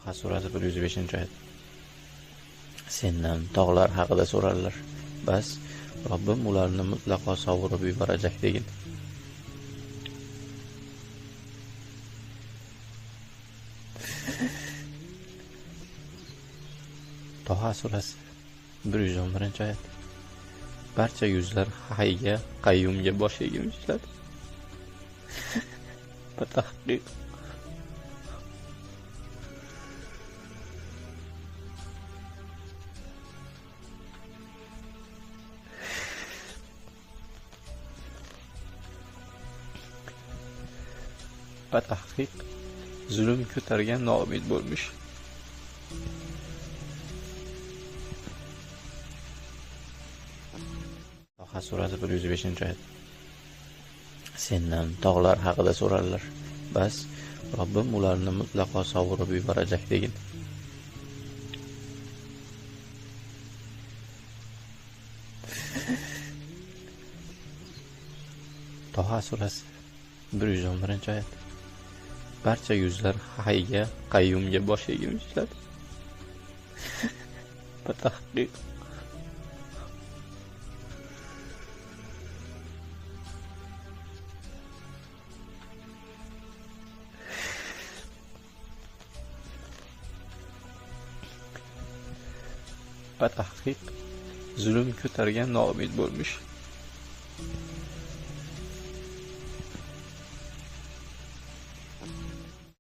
Toha surasi 105-oyat. Sendan tog'lar haqida so'rarlar. Bas, Robbim ularni mutlaqo sovurib yuborajak degin. Toha surasi 111-oyat. Barcha yuzlar Hayga, Qayyumga bosh egib Batahqiq zulm ko'targan noumid bo'lmish. Toha surasi 105-oyat. Sendan tog'lar haqida so'rarlar. Bas, Robbim ularni mutlaqo sovurib yuborajak degin. Toha surasi 111-oyat. Barcha yuzlar Hayga, Qayyumga bosh egib Batahqiq zulm ko'targan noumid bo'lmish.